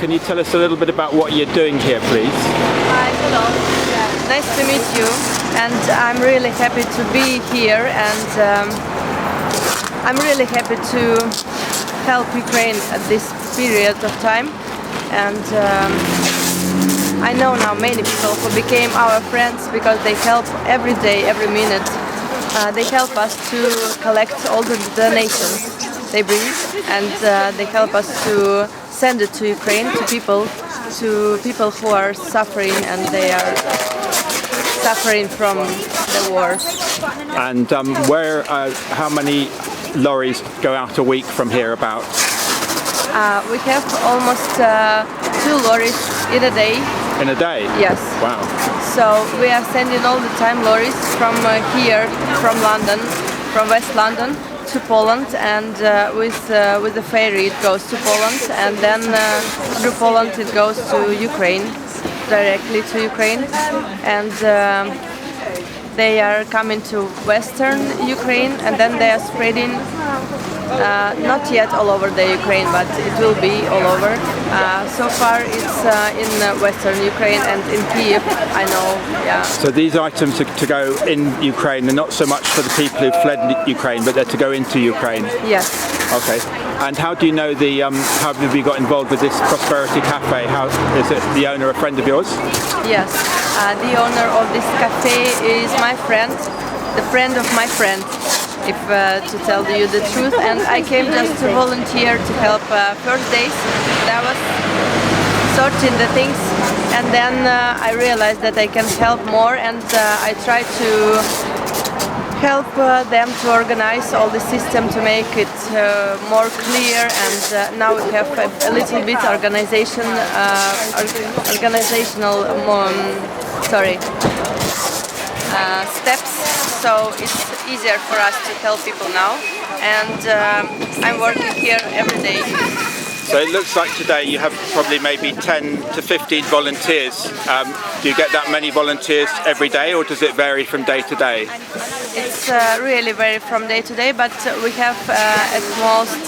can you tell us a little bit about what you're doing here, please? Hi, hello. Nice to meet you. And I'm really happy to be here, and I'm really happy to help Ukraine at this period of time. And I know now many people who became our friends because they help every day, every minute. They help us to collect all the donations they bring, and they help us to send it to Ukraine, to people who are suffering, and they are suffering from the war. And how many lorries go out a week from here about? We have almost 2 lorries in a day. In a day? Yes. Wow. So we are sending all the time lorries from here, from London, from West London to Poland, and with the ferry it goes to Poland, and then through Poland it goes to Ukraine, directly to Ukraine, and they are coming to western Ukraine, and then they are spreading not yet all over the Ukraine, but it will be all over. So far it's in western Ukraine and in Kiev, I know, yeah. So these items are to go in Ukraine, and not so much for the people who fled Ukraine, but they're to go into Ukraine? Yes. Okay. And how do you know how have you got involved with this Prosperity Cafe? How is it the owner a friend of yours? Yes. The owner of this cafe is my friend, the friend of my friend, if to tell you the truth. And I came just to volunteer to help first days. I was sorting the things, and then I realized that I can help more, and I try to help them to organize all the system to make it more clear, and now we have a little bit organizational steps, so it's easier for us to help people now, and I'm working here every day. So it looks like today you have probably maybe 10 to 15 volunteers. Do you get that many volunteers every day, or does it vary from day to day? It's really vary from day to day, but we have at most,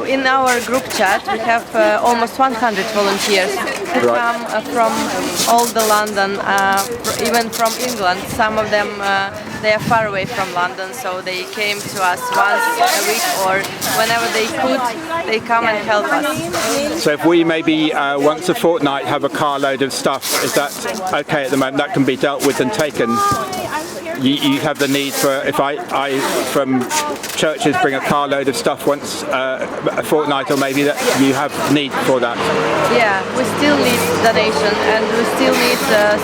in our group chat, we have almost 100 volunteers who come from all the London, even from England. Some of them, they are far away from London, so they came to us once a week, or whenever they could, they come and help us. So if we maybe once a fortnight have a carload of stuff, is that okay at the moment? That can be dealt with and taken? You have the need for, if I from churches bring a carload of stuff once a fortnight, or maybe that you have need for that? Yeah, we still need donation, and we still need,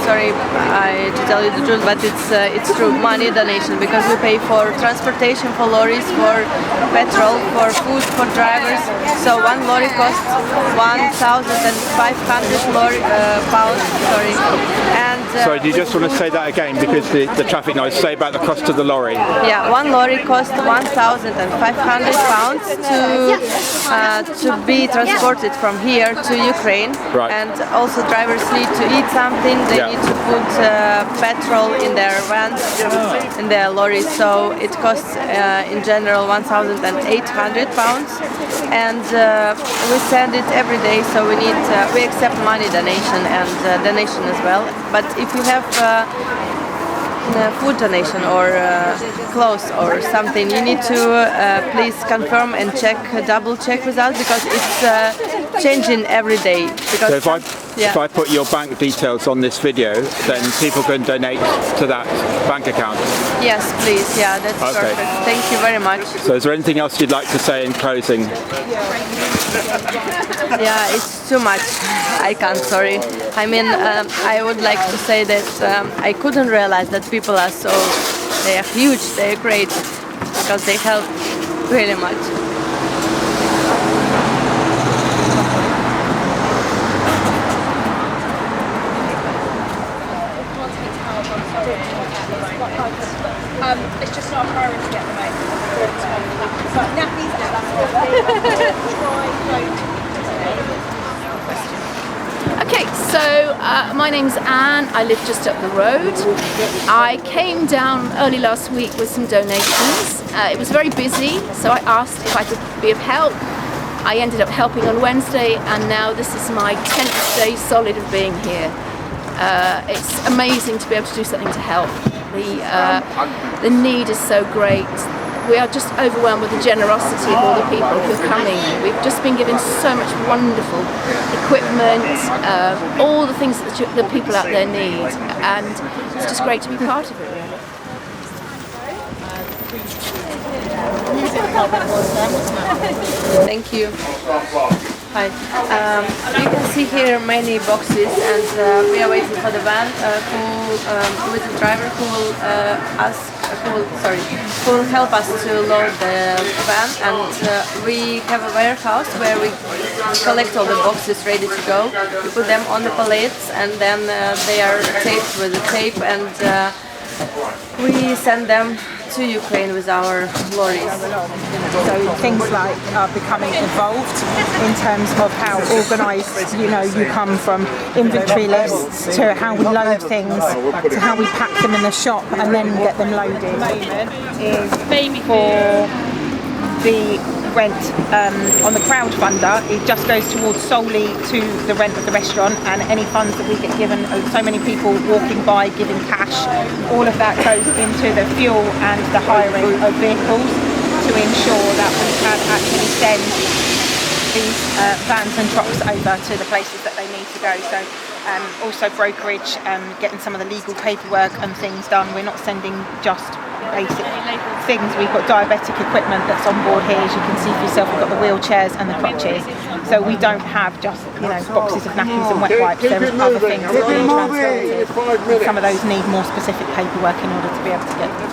sorry to tell you the truth, but it's true, money donation, because we pay for transportation, for lorries, for petrol, for food, for drivers. So one lorry costs 1,500 pounds, sorry. And sorry, do you just want to say that again, because the traffic noise? Say about the cost of the lorry. Yeah, one lorry costs 1,500 pounds to be transported from here to Ukraine. Right. And also drivers need to eat something. They need to put petrol in their vans, in their lorries. So it costs in general 1,800 pounds. And we send it every day. So we accept money donation and donation as well. But if you have food donation or clothes or something, you need to please confirm and double check with us, because it's changing every day. Because so if I put your bank details on this video, then people can donate to that bank account? Yes, please. Yeah, that's perfect. Thank you very much. So is there anything else you'd like to say in closing? Yeah, it's too much. I can't, sorry. I mean, I would like to say that I couldn't realize that people are they are huge, they are great, because they help really much. It's just not a priority at the moment. But nappies, Okay, so my name's Anne. I live just up the road. I came down early last week with some donations. It was very busy, so I asked if I could be of help. I ended up helping on Wednesday, and now this is my 10th day solid of being here. It's amazing to be able to do something to help. The need is so great. We are just overwhelmed with the generosity of all the people who are coming. We've just been given so much wonderful equipment, all the things that the people out there need, and it's just great to be part of it, really. Thank you. Hi. You can see here many boxes, and we are waiting for the van who is the driver who will help us to load the van, and we have a warehouse where we collect all the boxes ready to go. We put them on the pallets, and then they are taped with the tape, and we send them to Ukraine with our lorries. So things like are becoming evolved in terms of how organised, you come from inventory lists to how we load things, to how we pack them in the shop and then get them loaded. Is for the rent on the crowdfunder. It just goes towards solely to the rent of the restaurant, and any funds that we get given, so many people walking by giving cash, all of that goes into the fuel and the hiring of vehicles to ensure that we can actually send these vans and trucks over to the places that they need to go. So also brokerage, getting some of the legal paperwork and things done. We're not sending just basic things. We've got diabetic equipment that's on board here, as you can see for yourself. We've got the wheelchairs and the crutches, so we don't have just boxes of nappies and wet wipes. There are other things that are being transported. Some of those need more specific paperwork in order to be able to get them.